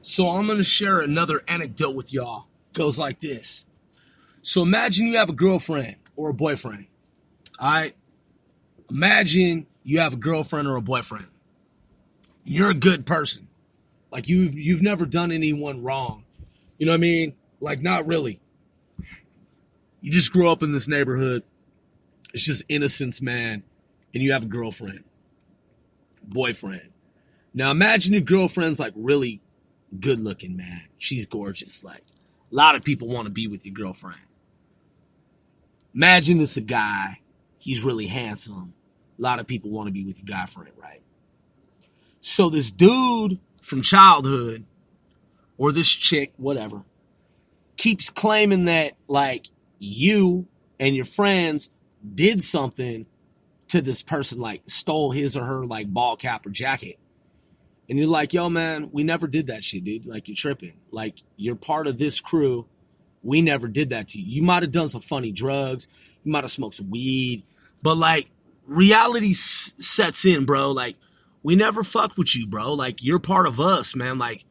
So I'm going to share another anecdote with y'all. Goes like this. So imagine you have a girlfriend or a boyfriend. All right? Imagine you have a girlfriend or a boyfriend. You're a good person. Like you've never done anyone wrong. You know what I mean? Like not really. You just grew up in this neighborhood. It's just innocence, man. And you have a girlfriend, boyfriend. Now imagine your girlfriend's like really good looking, man. She's gorgeous. Like a lot of people want to be with your girlfriend. Imagine it's a guy. He's really handsome. A lot of people want to be with your guy friend, right? So this dude from childhood, or this chick, whatever, keeps claiming that like you and your friends did something to this person, like stole his or her like ball cap or jacket. And you're like, yo, man, we never did that shit, dude. Like, you're tripping. Like, you're part of this crew. We never did that to you. You might have done some funny drugs. You might have smoked some weed. But, like, reality sets in, bro. Like, we never fucked with you, bro. Like, you're part of us, man. Like,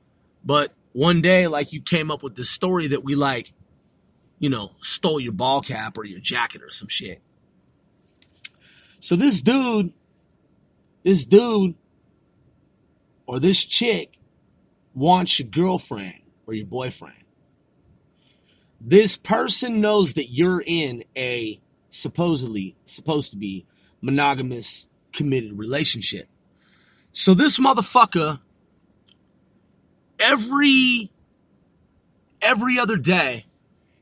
but one day, like, you came up with this story that we, like, you know, stole your ball cap or your jacket or some shit. So this dude, or this chick wants your girlfriend or your boyfriend. This person knows that you're in a supposed to be monogamous, committed relationship. So this motherfucker, every other day,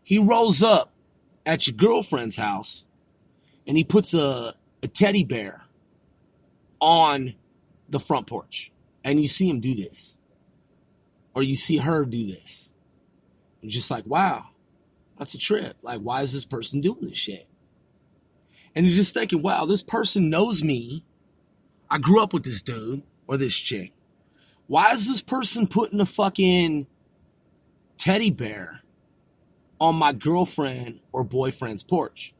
he rolls up at your girlfriend's house and he puts a teddy bear on the front porch. And you see him do this. Or you see her do this. You're just like, wow, that's a trip. Like, why is this person doing this shit? And you're just thinking, wow, this person knows me. I grew up with this dude or this chick. Why is this person putting a fucking teddy bear on my girlfriend or boyfriend's porch?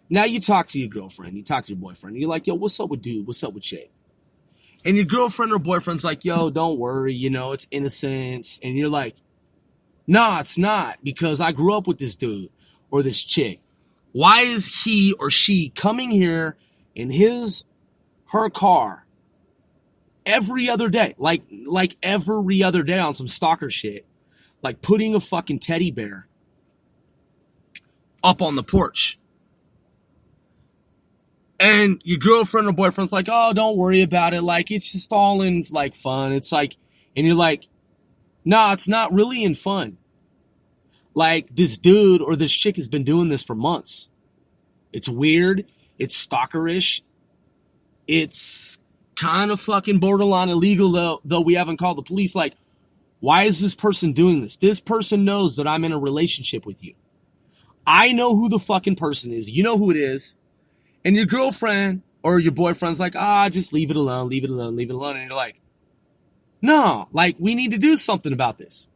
Now you talk to your girlfriend, you talk to your boyfriend. You're like, yo, what's up with dude? What's up with chick? And your girlfriend or boyfriend's like, yo, don't worry, you know, it's innocence. And you're like, nah, it's not, because I grew up with this dude or this chick. Why is he or she coming here in her car every other day? Like every other day on some stalker shit. Like putting a fucking teddy bear up on the porch. And your girlfriend or boyfriend's like, oh, don't worry about it. Like, it's just all in, like, fun. It's like, and you're like, nah, it's not really in fun. Like, this dude or this chick has been doing this for months. It's weird. It's stalkerish. It's kind of fucking borderline illegal, though we haven't called the police. Like, why is this person doing this? This person knows that I'm in a relationship with you. I know who the fucking person is. You know who it is. And your girlfriend or your boyfriend's like, just leave it alone, leave it alone, leave it alone. And you're like, no, like, we need to do something about this.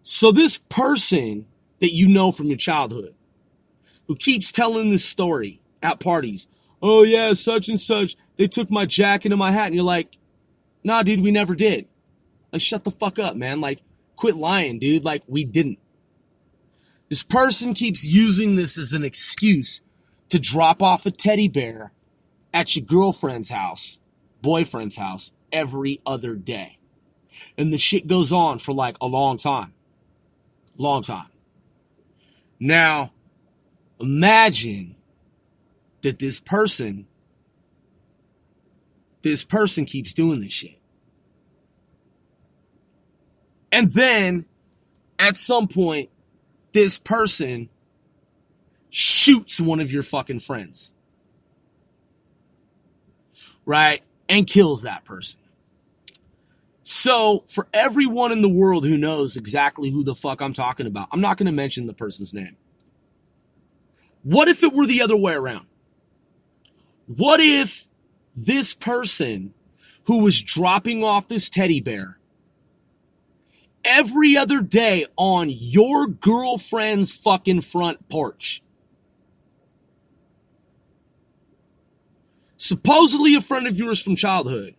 So this person that you know from your childhood, who keeps telling this story at parties, oh yeah, such and such, they took my jacket and my hat. And you're like, nah, dude, we never did. Like, shut the fuck up, man. Like, quit lying, dude. Like, we didn't. This person keeps using this as an excuse to drop off a teddy bear at your girlfriend's house, boyfriend's house, every other day. And the shit goes on for like a long time. Long time. Now, imagine that this person keeps doing this shit. And then, at some point, this person shoots one of your fucking friends. Right? And kills that person. So, for everyone in the world who knows exactly who the fuck I'm talking about, I'm not going to mention the person's name. What if it were the other way around? What if this person who was dropping off this teddy bear every other day on your girlfriend's fucking front porch, supposedly a friend of yours from childhood,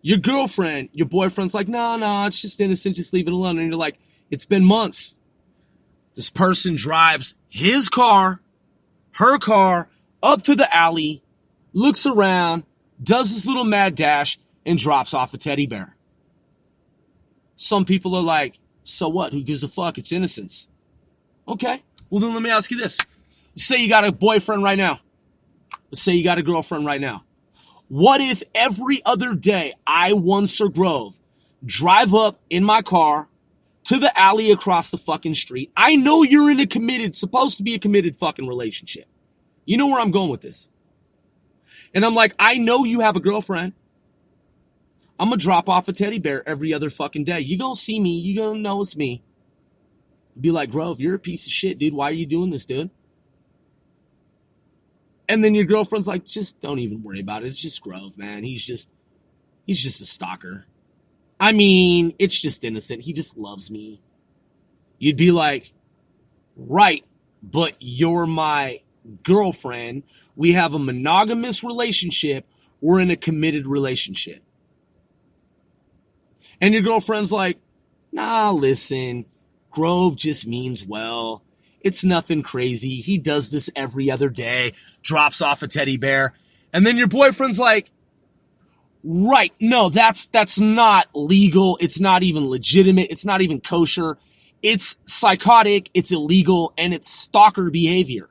Your girlfriend, your boyfriend's like, no, it's just innocent, just leave it alone. And you're like, it's been months. This person drives his car, her car, up to the alley, looks around, does this little mad dash, and drops off a teddy bear. Some people are like, so what? Who gives a fuck? It's innocence. Okay. Well, then let me ask you this. Say you got a boyfriend right now. Say you got a girlfriend right now. What if every other day I, Sir Grove, drive up in my car to the alley across the fucking street? I know you're in supposed to be a committed fucking relationship. You know where I'm going with this. And I'm like, I know you have a girlfriend. I'm going to drop off a teddy bear every other fucking day. You going to see me. You going to know it's me. Be like, Grove, you're a piece of shit, dude. Why are you doing this, dude? And then your girlfriend's like, just don't even worry about it. It's just Grove, man. He's just a stalker. I mean, it's just innocent. He just loves me. You'd be like, right, but you're my girlfriend. We have a monogamous relationship. We're in a committed relationship. And your girlfriend's like, nah, listen, Grove just means well. It's nothing crazy. He does this every other day, drops off a teddy bear. And then your boyfriend's like, right, no, that's not legal. It's not even legitimate. It's not even kosher. It's psychotic. It's illegal. And it's stalker behavior.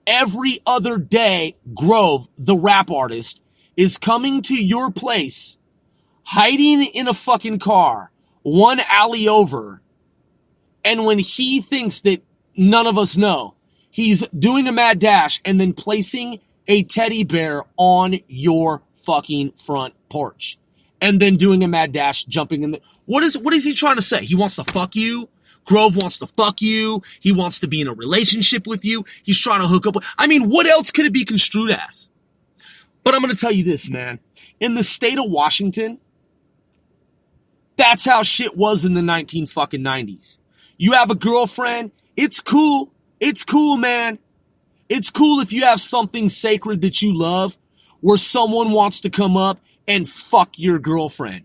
Every other day, Grove, the rap artist, is coming to your place, hiding in a fucking car, one alley over. And when he thinks that none of us know, he's doing a mad dash and then placing a teddy bear on your fucking front porch. And then doing a mad dash, jumping in the... What is he trying to say? He wants to fuck you? Grove wants to fuck you. He wants to be in a relationship with you. He's trying to hook up with... I mean, what else could it be construed as? But I'm going to tell you this, man. In the state of Washington, that's how shit was in the 90s. You have a girlfriend, it's cool. It's cool, man. It's cool if you have something sacred that you love where someone wants to come up and fuck your girlfriend.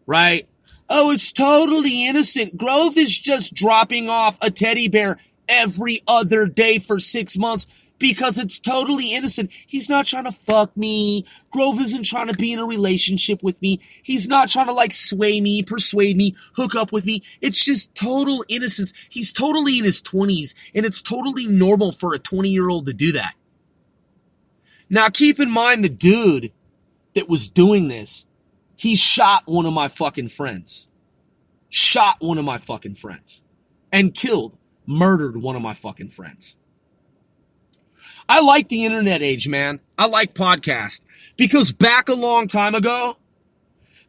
Right? Oh, it's totally innocent. Grove is just dropping off a teddy bear every other day for 6 months because it's totally innocent. He's not trying to fuck me. Grove isn't trying to be in a relationship with me. He's not trying to sway me, persuade me, hook up with me. It's just total innocence. He's totally in his 20s, and it's totally normal for a 20-year-old to do that. Now, keep in mind the dude that was doing this, he shot one of my fucking friends. And murdered one of my fucking friends. I like the internet age, man. I like podcasts. Because back a long time ago,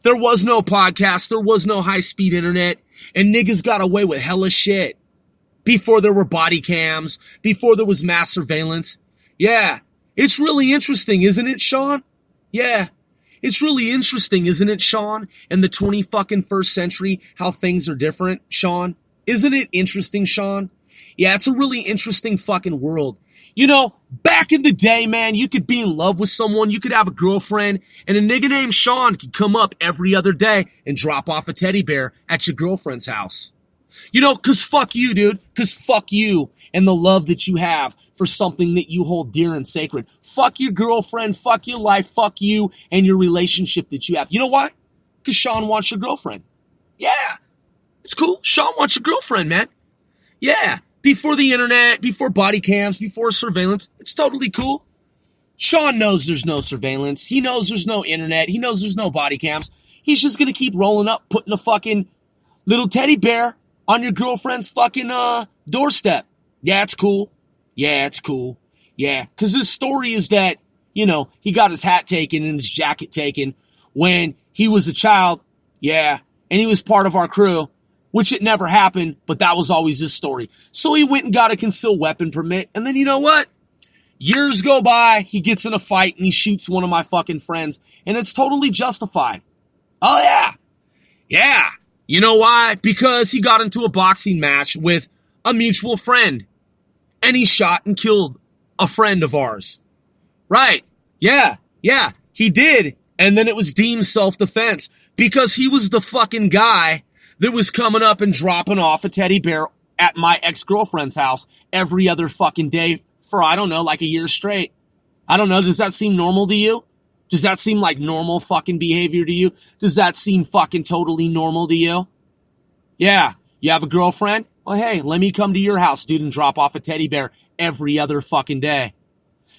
there was no podcast, there was no high-speed internet, and niggas got away with hella shit. Before there were body cams, before there was mass surveillance. Yeah, it's really interesting, isn't it, Sean? Yeah, it's really interesting, isn't it, Sean? In the 21st century, how things are different, Sean? Isn't it interesting, Sean? Yeah, it's a really interesting fucking world. You know, back in the day, man, you could be in love with someone, you could have a girlfriend, and a nigga named Sean could come up every other day and drop off a teddy bear at your girlfriend's house. You know, cause fuck you, dude. Cause fuck you and the love that you have for something that you hold dear and sacred. Fuck your girlfriend, fuck your life, fuck you and your relationship that you have. You know why? Cause Sean wants your girlfriend. Yeah, it's cool. Sean wants your girlfriend, man. Yeah. Before the internet, before body cams, before surveillance, it's totally cool. Sean knows there's no surveillance. He knows there's no internet. He knows there's no body cams. He's just going to keep rolling up, putting a fucking little teddy bear on your girlfriend's fucking doorstep. Yeah, it's cool. Yeah, it's cool. Yeah, because his story is that, you know, he got his hat taken and his jacket taken when he was a child. Yeah, and he was part of our crew. Which it never happened, but that was always his story. So he went and got a concealed weapon permit, and then you know what? Years go by, he gets in a fight, and he shoots one of my fucking friends, and it's totally justified. Oh, yeah. Yeah. You know why? Because he got into a boxing match with a mutual friend, and he shot and killed a friend of ours. Right. Yeah. Yeah, he did. And then it was deemed self-defense because he was the fucking guy that was coming up and dropping off a teddy bear at my ex-girlfriend's house every other fucking day for, I don't know, like a year straight. I don't know. Does that seem normal to you? Does that seem like normal fucking behavior to you? Does that seem fucking totally normal to you? Yeah. You have a girlfriend? Well, hey, let me come to your house, dude, and drop off a teddy bear every other fucking day.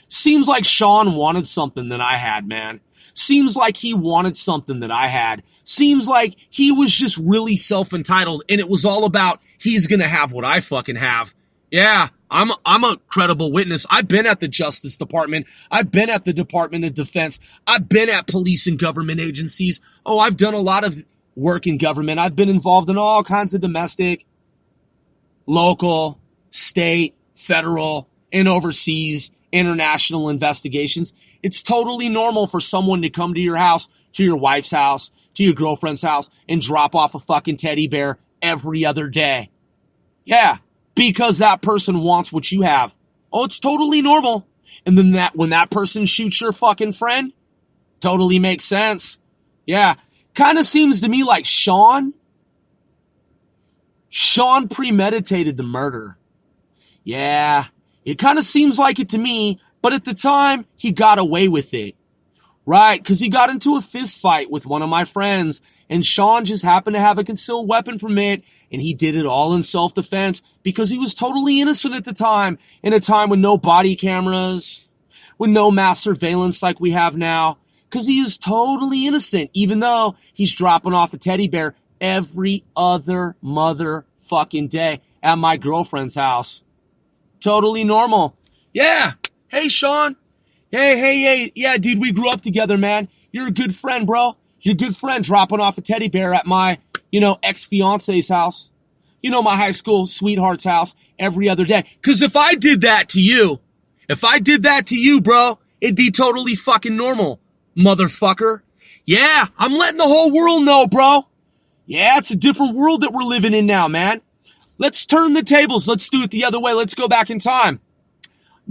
Seems like Sean wanted something that I had, man. Seems like he wanted something that I had. Seems like he was just really self-entitled, and it was all about he's gonna have what I fucking have. Yeah, I'm a credible witness. I've been at the Justice Department. I've been at the Department of Defense. I've been at police and government agencies. Oh, I've done a lot of work in government. I've been involved in all kinds of domestic, local, state, federal, and overseas international investigations. It's totally normal for someone to come to your house, to your wife's house, to your girlfriend's house, and drop off a fucking teddy bear every other day. Yeah, because that person wants what you have. Oh, it's totally normal. And then when that person shoots your fucking friend, totally makes sense. Yeah, kind of seems to me like Sean premeditated the murder. Yeah, it kind of seems like it to me. But at the time, he got away with it, right? Because he got into a fist fight with one of my friends, and Sean just happened to have a concealed weapon permit, and he did it all in self-defense because he was totally innocent at the time, in a time with no body cameras, with no mass surveillance like we have now, because he is totally innocent, even though he's dropping off a teddy bear every other motherfucking day at my girlfriend's house. Totally normal. Yeah. Hey, Sean. Hey. Yeah, dude, we grew up together, man. You're a good friend, bro. You're a good friend dropping off a teddy bear at my, ex-fiance's house. My high school sweetheart's house every other day. Because if I did that to you, bro, it'd be totally fucking normal, motherfucker. Yeah, I'm letting the whole world know, bro. Yeah, it's a different world that we're living in now, man. Let's turn the tables. Let's do it the other way. Let's go back in time.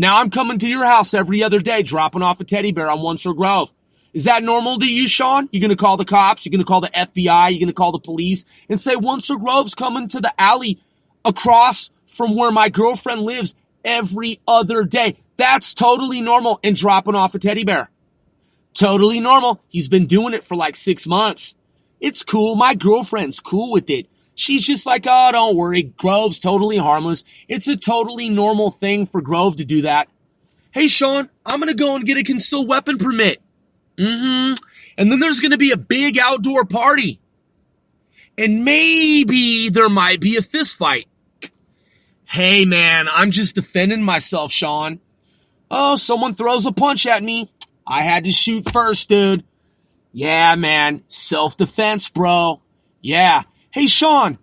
Now I'm coming to your house every other day, dropping off a teddy bear on Once Grove. Is that normal to you, Sean? You're going to call the cops? You're going to call the FBI? You're going to call the police and say Once Grove's coming to the alley across from where my girlfriend lives every other day? That's totally normal, and dropping off a teddy bear. Totally normal. He's been doing it for like 6 months. It's cool. My girlfriend's cool with it. She's just like, oh, don't worry. Grove's totally harmless. It's a totally normal thing for Grove to do that. Hey, Sean, I'm going to go and get a concealed weapon permit. And then there's going to be a big outdoor party. And maybe there might be a fist fight. Hey, man, I'm just defending myself, Sean. Oh, someone throws a punch at me. I had to shoot first, dude. Yeah, man. Self-defense, bro. Yeah. Hey, Sean.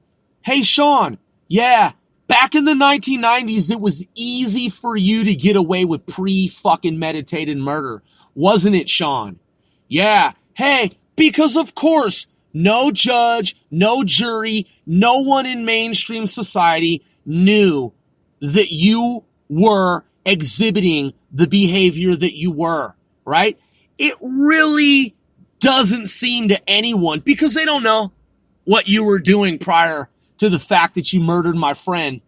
Yeah. Back in the 1990s, it was easy for you to get away with pre-fucking meditated murder. Wasn't it, Sean? Yeah. Hey, because of course, no judge, no jury, no one in mainstream society knew that you were exhibiting the behavior that you were, right? It really doesn't seem to anyone because they don't know what you were doing prior to the fact that you murdered my friend.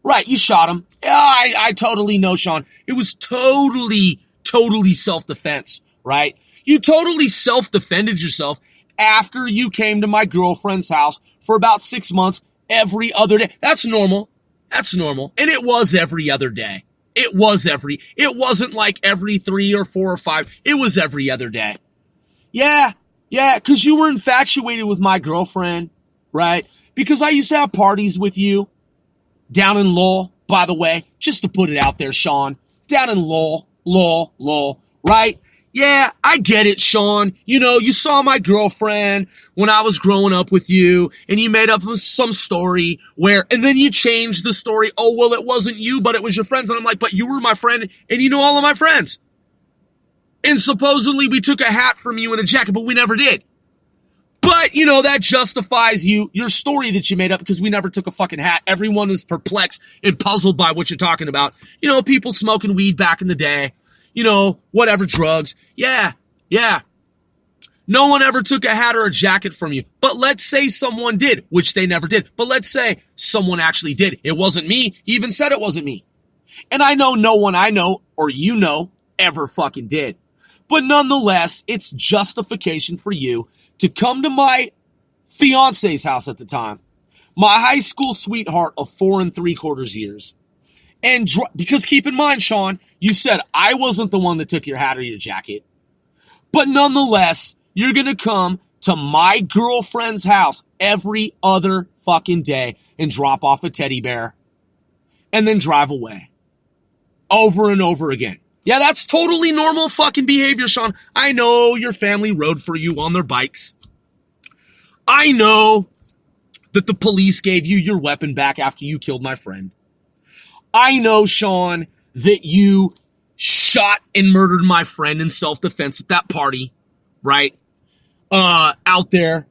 Right, you shot him. Yeah, I totally know, Sean. It was totally self-defense, right? You totally self-defended yourself after you came to my girlfriend's house for about 6 months every other day. That's normal. And it was every other day. It wasn't like every 3 or 4 or 5. It was every other day. Yeah, because you were infatuated with my girlfriend, right? Because I used to have parties with you down in Lowell, by the way, just to put it out there, Sean. Down in Lowell, right? Yeah, I get it, Sean. You saw my girlfriend when I was growing up with you, and you made up some story and then you changed the story. Oh, well, it wasn't you, but it was your friends. And I'm like, but you were my friend, and you know all of my friends. And supposedly we took a hat from you and a jacket, but we never did. But, that justifies your story that you made up because we never took a fucking hat. Everyone is perplexed and puzzled by what you're talking about. People smoking weed back in the day. Whatever, drugs. Yeah. No one ever took a hat or a jacket from you. But let's say someone did, which they never did. But let's say someone actually did. It wasn't me. He even said it wasn't me. And I know no one I know or you know ever fucking did. But nonetheless, it's justification for you to come to my fiance's house at the time, my high school sweetheart of 4 3/4 years. And because keep in mind, Sean, you said I wasn't the one that took your hat or your jacket. But nonetheless, you're going to come to my girlfriend's house every other fucking day and drop off a teddy bear and then drive away over and over again. Yeah, that's totally normal fucking behavior, Sean. I know your family rode for you on their bikes. I know that the police gave you your weapon back after you killed my friend. I know, Sean, that you shot and murdered my friend in self-defense at that party, right? Out there,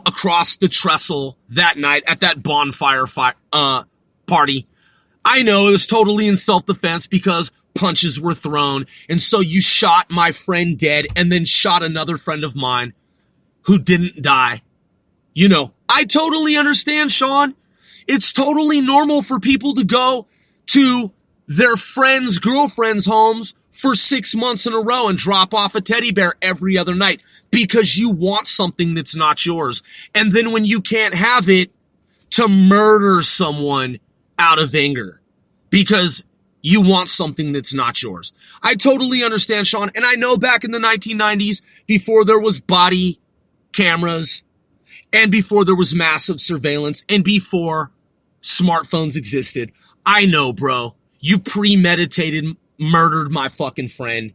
across the trestle that night at that bonfire party. I know it was totally in self-defense because punches were thrown. And so you shot my friend dead and then shot another friend of mine who didn't die. I totally understand, Sean. It's totally normal for people to go to their friends' girlfriends' homes for 6 months in a row and drop off a teddy bear every other night because you want something that's not yours. And then when you can't have it, to murder someone out of anger because you want something that's not yours. I totally understand, Sean. And I know back in the 1990s, before there was body cameras and before there was massive surveillance and before smartphones existed, I know, bro, you premeditated murdered my fucking friend,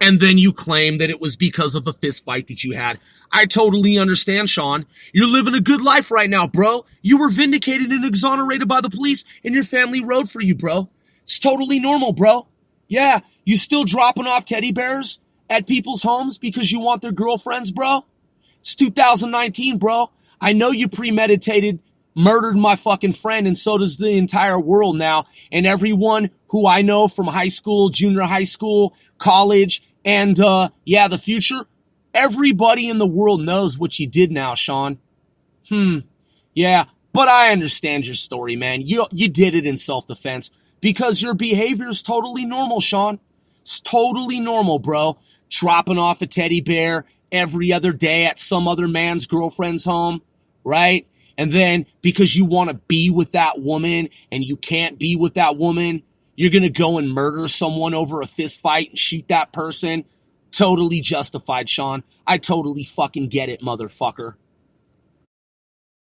and then you claim that it was because of a fist fight that you had. I totally understand, Sean. You're living a good life right now, bro. You were vindicated and exonerated by the police, and your family rode for you, bro. It's totally normal, bro. Yeah, you still dropping off teddy bears at people's homes because you want their girlfriends, bro? It's 2019, bro. I know you premeditated murdered my fucking friend, and so does the entire world now. And everyone who I know from high school, junior high school, college, and the future, everybody in the world knows what you did now, Sean. Yeah, but I understand your story, man. You did it in self-defense because your behavior is totally normal, Sean. It's totally normal, bro. Dropping off a teddy bear every other day at some other man's girlfriend's home, right? And then because you want to be with that woman and you can't be with that woman, you're going to go and murder someone over a fist fight and shoot that person. Totally justified, Sean. I totally fucking get it, motherfucker.